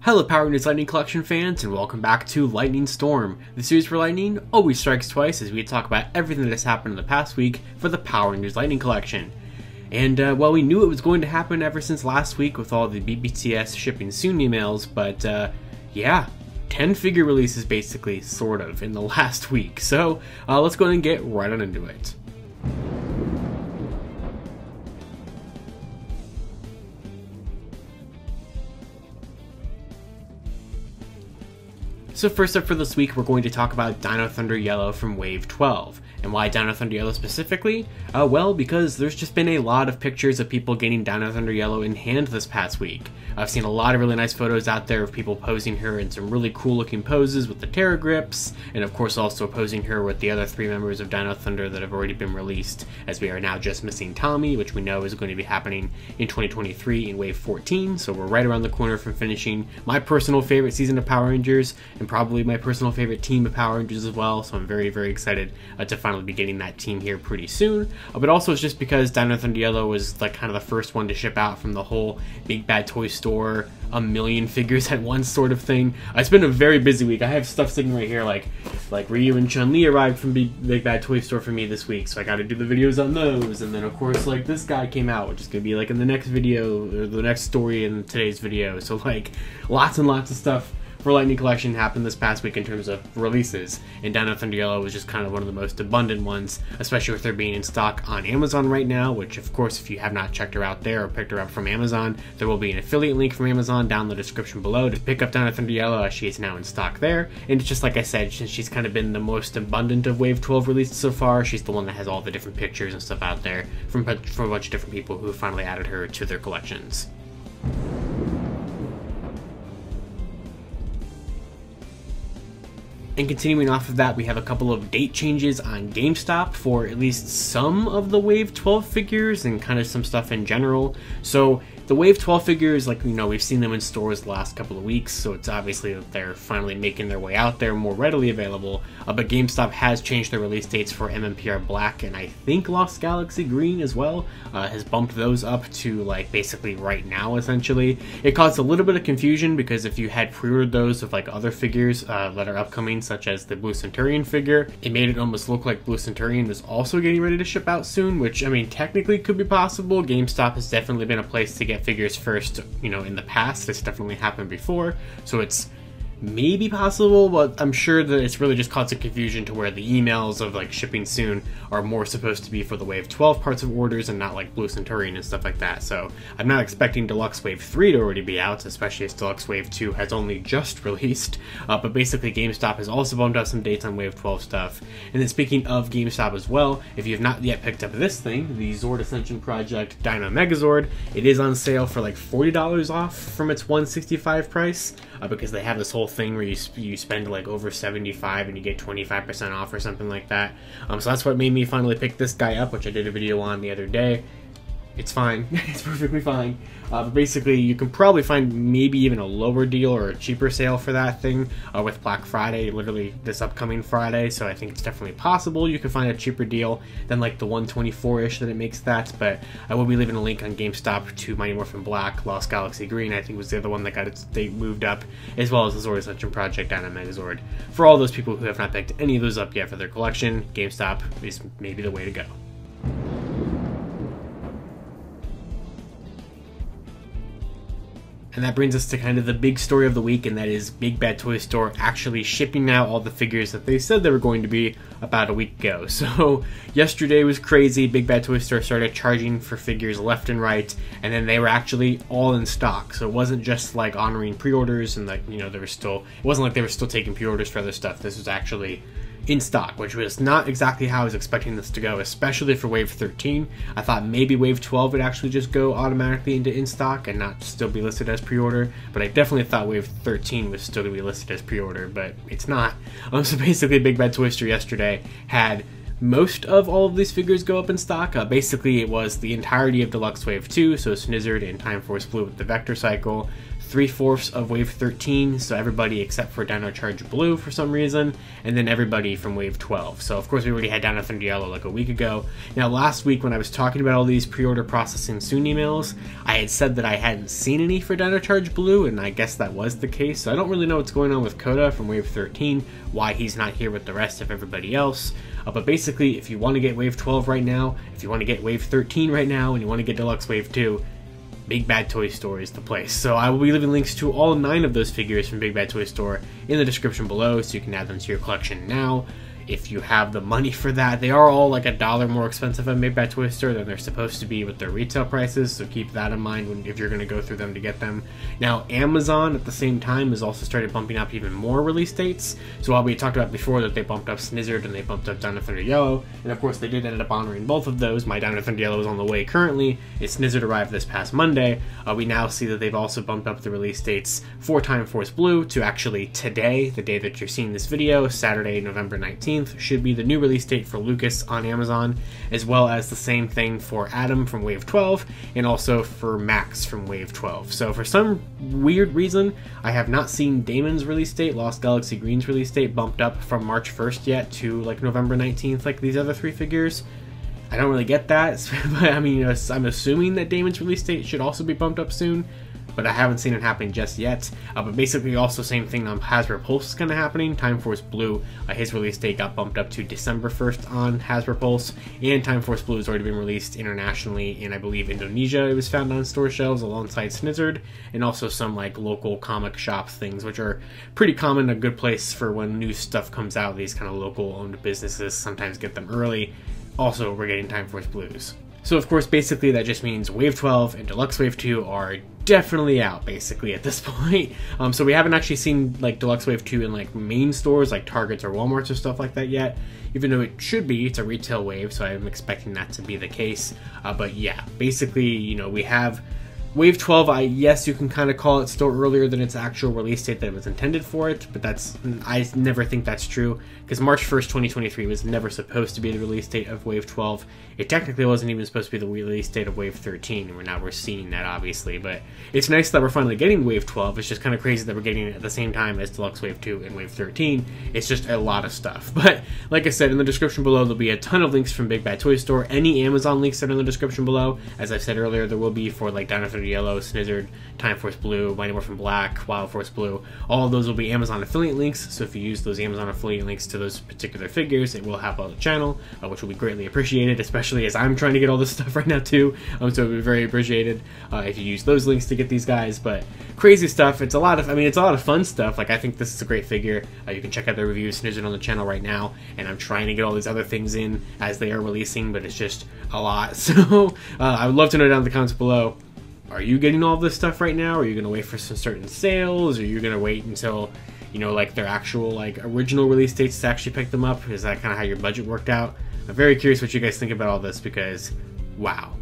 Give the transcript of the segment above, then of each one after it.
Hello Power Rangers Lightning Collection fans, and welcome back to Lightning Storm, the series where lightning always strikes twice as we talk about everything that has happened in the past week for the Power Rangers Lightning Collection. And well, we knew it was going to happen ever since last week with all the BBTS shipping soon emails, but yeah, 10 figure releases basically, sort of, in the last week. So let's go ahead and get right on into it. So first up for this week, we're going to talk about Dino Thunder Yellow from Wave 12. And why Dino Thunder Yellow specifically? Well, because there's just been a lot of pictures of people getting Dino Thunder Yellow in hand this past week. I've seen a lot of really nice photos out there of people posing her in some really cool looking poses with the Terra Grips, and of course also posing her with the other 3 members of Dino Thunder that have already been released, as we are now just missing Tommy, which we know is going to be happening in 2023 in Wave 14, so we're right around the corner from finishing my personal favorite season of Power Rangers, and probably my personal favorite team of Power Rangers as well, so I'm very, very excited to finally be getting that team here pretty soon. But also it's just because Dino Thunder Yellow was like kind of the first one to ship out from the whole Big Bad Toy Store, a million figures at once sort of thing. It's been a very busy week. I have stuff sitting right here like Ryu and Chun-Li arrived from Big Bad Toy Store for me this week, so I got to do the videos on those. And then of course like this guy came out, which is going to be like in the next video, or the next story in today's video. So like lots and lots of stuff for Lightning Collection happened this past week in terms of releases, and Dino Thunder Yellow was just kind of one of the most abundant ones, especially with her being in stock on Amazon right now, which of course if you have not checked her out there or picked her up from Amazon, there will be an affiliate link from Amazon down in the description below to pick up Dino Thunder Yellow, as she is now in stock there. And it's just like I said, since she's kind of been the most abundant of Wave 12 releases so far, she's the one that has all the different pictures and stuff out there from a bunch of different people who finally added her to their collections. And continuing off of that, we have a couple of date changes on GameStop for at least some of the Wave 12 figures and kind of some stuff in general. So the Wave 12 figures, like, you know, we've seen them in stores the last couple of weeks, so it's obviously that they're finally making their way out there, more readily available. But GameStop has changed their release dates for MMPR Black and I think Lost Galaxy Green as well, has bumped those up to like basically right now essentially. It caused a little bit of confusion because if you had pre-ordered those of like other figures that are upcoming, such as the Blue Centurion figure, it made it almost look like Blue Centurion was also getting ready to ship out soon, which I mean technically could be possible. GameStop has definitely been a place to get figures first, you know, in the past. It's definitely happened before, so it's maybe possible, but I'm sure that it's really just causing confusion to where the emails of like shipping soon are more supposed to be for the Wave 12 parts of orders and not like Blue Centurion and stuff like that. So I'm not expecting Deluxe Wave 3 to already be out, especially as Deluxe Wave 2 has only just released. But basically GameStop has also bumped out some dates on Wave 12 stuff. And then speaking of GameStop as well, if you have not yet picked up this thing, the Zord Ascension Project Dino Megazord, it is on sale for like $40 off from its $165 price, because they have this whole thing where you spend like over $75 and you get 25% off or something like that. So that's what made me finally pick this guy up, which I did a video on the other day. It's fine. It's perfectly fine. But basically, you can probably find maybe even a lower deal or a cheaper sale for that thing with Black Friday, literally this upcoming Friday. So I think it's definitely possible you can find a cheaper deal than like the 124-ish that it makes that. But I will be leaving a link on GameStop to Mighty Morphin Black, Lost Galaxy Green, I think was the other one that got its date moved up, as well as the Zord Ascension Project Dino Megazord. For all those people who have not picked any of those up yet for their collection, GameStop is maybe the way to go. And that brings us to kind of the big story of the week, and that is Big Bad Toy Store actually shipping out all the figures that they said they were going to be about a week ago. So yesterday was crazy. Big Bad Toy Store started charging for figures left and right, and then they were actually all in stock. So it wasn't just like honoring pre-orders and like, you know, it wasn't like they were still taking pre-orders for other stuff. This was actually in stock, which was not exactly how I was expecting this to go, especially for Wave 13. I thought maybe Wave 12 would actually just go automatically into in stock and not still be listed as pre-order, but I definitely thought Wave 13 was still to be listed as pre-order, but it's not. So basically Big Bad Toy Store yesterday had most of all of these figures go up in stock. Basically it was the entirety of Deluxe Wave 2, so Snizzard and Time Force Blue with the Vector Cycle, 3/4 of Wave 13, so everybody except for Dino Charge Blue for some reason, and then everybody from Wave 12. So of course we already had Dino Thunder Yellow like a week ago. Now last week when I was talking about all these pre-order processing soon emails, I had said that I hadn't seen any for Dino Charge Blue, and I guess that was the case. So I don't really know what's going on with Coda from Wave 13, why he's not here with the rest of everybody else. But basically, if you want to get Wave 12 right now, if you want to get Wave 13 right now, and you want to get Deluxe Wave 2, Big Bad Toy Store is the place. So I will be leaving links to all 9 of those figures from Big Bad Toy Store in the description below, so you can add them to your collection now if you have the money for that. They are all like $1 more expensive at Big Bad Toy Store than they're supposed to be with their retail prices, so keep that in mind if you're going to go through them to get them. Now Amazon at the same time has also started bumping up even more release dates. So while we talked about before that they bumped up Snizzard and they bumped up Dino Thunder Yellow, and of course they did end up honoring both of those. My Dino Thunder Yellow is on the way currently. Its Snizzard arrived this past Monday. We now see that they've also bumped up the release dates for Time Force Blue to actually today, the day that you're seeing this video, Saturday, November 19th, should be the new release date for Lucas on Amazon, as well as the same thing for Adam from Wave 12, and also for Max from Wave 12. So for some weird reason, I have not seen Damon's release date, Lost Galaxy Green's release date, bumped up from March 1st yet to like November 19th like these other 3 figures. I don't really get that, but I mean, I'm assuming that Damon's release date should also be bumped up soon, but I haven't seen it happening just yet. But basically also same thing on Hasbro Pulse is kind of happening. Time Force Blue, his release date got bumped up to December 1st on Hasbro Pulse, and Time Force Blue has already been released internationally in, I believe, Indonesia. It was found on store shelves alongside Snizzard, and also some like local comic shops things, which are pretty common, a good place for when new stuff comes out. These kind of local owned businesses sometimes get them early. Also, we're getting Time Force Blues. So of course, basically that just means Wave 12 and Deluxe Wave 2 are definitely out, basically, at this point. So we haven't actually seen like Deluxe Wave 2 in like main stores like Targets or Walmarts or stuff like that yet, even though it should be. It's a retail wave, so I'm expecting that to be the case. But yeah, basically, you know, we have Wave 12, yes, you can kind of call it still earlier than its actual release date that was intended for it, but I never think that's true, because March 1st, 2023 was never supposed to be the release date of Wave 12. It technically wasn't even supposed to be the release date of Wave 13, and now we're seeing that, obviously, but it's nice that we're finally getting Wave 12. It's just kind of crazy that we're getting it at the same time as Deluxe Wave 2 and Wave 13. It's just a lot of stuff, but like I said, in the description below, there'll be a ton of links from Big Bad Toy Store. Any Amazon links that are in the description below, as I said earlier, there will be for like Dino Thunder Yellow, Snizzard, Time Force Blue, Mighty Morphin Black, Wild Force Blue. All of those will be Amazon affiliate links, so if you use those Amazon affiliate links to those particular figures, it will help out the channel, which will be greatly appreciated, especially as I'm trying to get all this stuff right now too, so it would be very appreciated if you use those links to get these guys. But crazy stuff. It's a lot of, it's a lot of fun stuff. Like, I think this is a great figure. You can check out the review of Snizzard on the channel right now, and I'm trying to get all these other things in as they are releasing, but it's just a lot. So I would love to know down in the comments below, are you getting all this stuff right now? Are you going to wait for some certain sales? Or are you going to wait until, you know, like their actual like original release dates to actually pick them up? Is that kind of how your budget worked out? I'm very curious what you guys think about all this, because wow.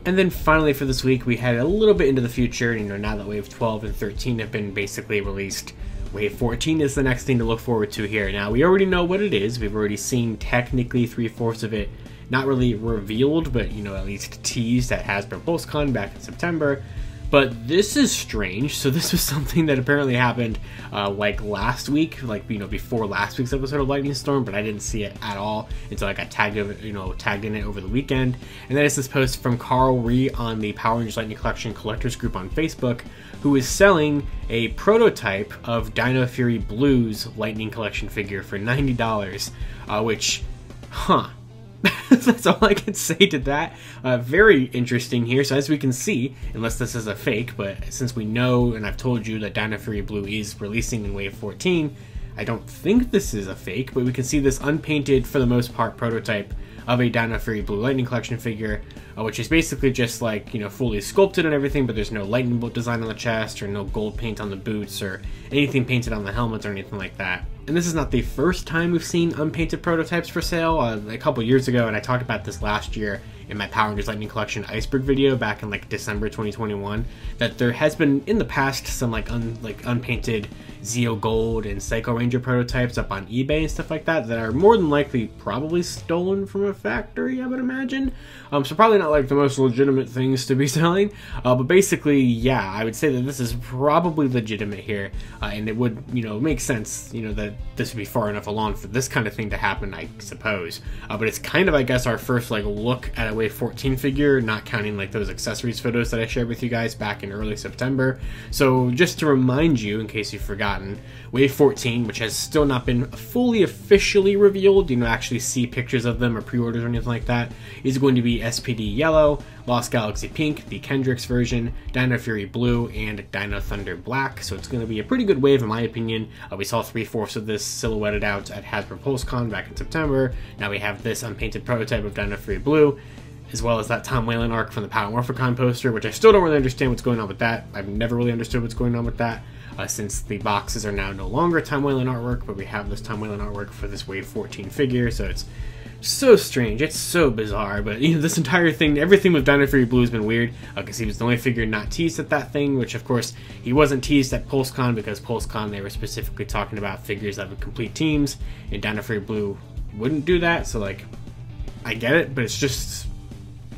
And then finally for this week, we had a little bit into the future. You know, now that Wave 12 and 13 have been basically released, Wave 14 is the next thing to look forward to here. Now, we already know what it is. We've already seen technically 3/4 of it, not really revealed, but, you know, at least teased at Hasbro PulseCon back in September. But this is strange. So this was something that apparently happened like last week, like, you know, before last week's episode of Lightning Storm, but I didn't see it at all until I got tagged in it over the weekend. And that is this post from Carl Ree on the Power Rangers Lightning Collection Collectors Group on Facebook, who is selling a prototype of Dino Fury Blue's Lightning Collection figure for $90, which, that's all I can say to that. Very interesting here. So as we can see, unless this is a fake, but since we know, and I've told you that Dino Fury Blue is releasing in Wave 14, I don't think this is a fake, but we can see this unpainted, for the most part, prototype of a Dino Fury Blue Lightning Collection figure, which is basically just like, you know, fully sculpted and everything, but there's no lightning bolt design on the chest, or no gold paint on the boots, or anything painted on the helmets or anything like that. And this is not the first time we've seen unpainted prototypes for sale. A couple years ago, and I talked about this last year in my Power Rangers Lightning Collection Iceberg video back in like December 2021, that there has been in the past some unpainted Zeo Gold and Psycho Ranger prototypes up on eBay and stuff like that are more than likely probably stolen from a factory, I would imagine. So probably not like the most legitimate things to be selling, but basically, yeah, I would say that this is probably legitimate here, and it would, you know, make sense, you know, that this would be far enough along for this kind of thing to happen, I suppose. But it's kind of, I guess, our first like look at a Wave 14 figure, not counting like those accessories photos that I shared with you guys back in early September. So just to remind you, in case you've forgotten, Wave 14, which has still not been fully officially revealed, you know, actually see pictures of them or pre-orders or anything like that, is going to be SPD Yellow, Lost Galaxy Pink, the Kendrix version, Dino Fury Blue, and Dino Thunder Black. So it's going to be a pretty good wave in my opinion. We saw 3/4 of this silhouetted out at Hasbro PulseCon back in September. Now we have this unpainted prototype of Dino Fury Blue, as well as that Tom Whalen arc from the Power Morphicon poster, which I still don't really understand what's going on with that. I've never really understood what's going on with that, since the boxes are now no longer Tom Whalen artwork, but we have this Tom Whalen artwork for this Wave 14 figure, so it's so strange, it's so bizarre. But you know, this entire thing, everything with Dino Fury Blue has been weird, because he was the only figure not teased at that thing, which of course he wasn't teased at PulseCon, because PulseCon they were specifically talking about figures that would complete teams, and Dino Fury Blue wouldn't do that. So like, I get it, but it's just,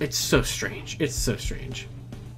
it's so strange. It's so strange.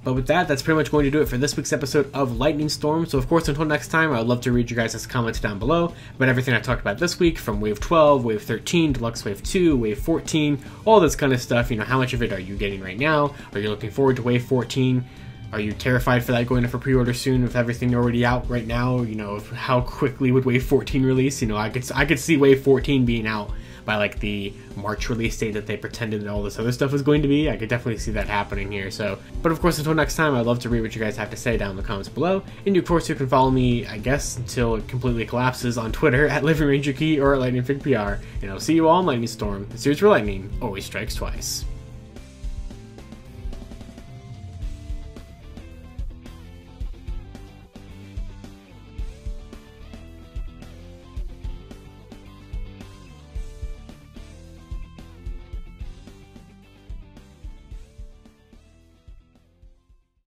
But with that, that's pretty much going to do it for this week's episode of Lightning Storm. So of course, until next time, I would love to read your guys' comments down below about everything I talked about this week, from Wave 12, Wave 13, Deluxe Wave 2, Wave 14, all this kind of stuff. You know, how much of it are you getting right now? Are you looking forward to Wave 14? Are you terrified for that going up for pre-order soon with everything already out right now? You know, how quickly would Wave 14 release? You know, I could see Wave 14 being out by like the March release date that they pretended that all this other stuff was going to be. I could definitely see that happening here. So, but of course, until next time, I'd love to read what you guys have to say down in the comments below. And of course, you can follow me, I guess, until it completely collapses on Twitter at Living Ranger Key or at Lightning Fig PR. And I'll see you all in Lightning Storm. The series for Lightning always strikes twice.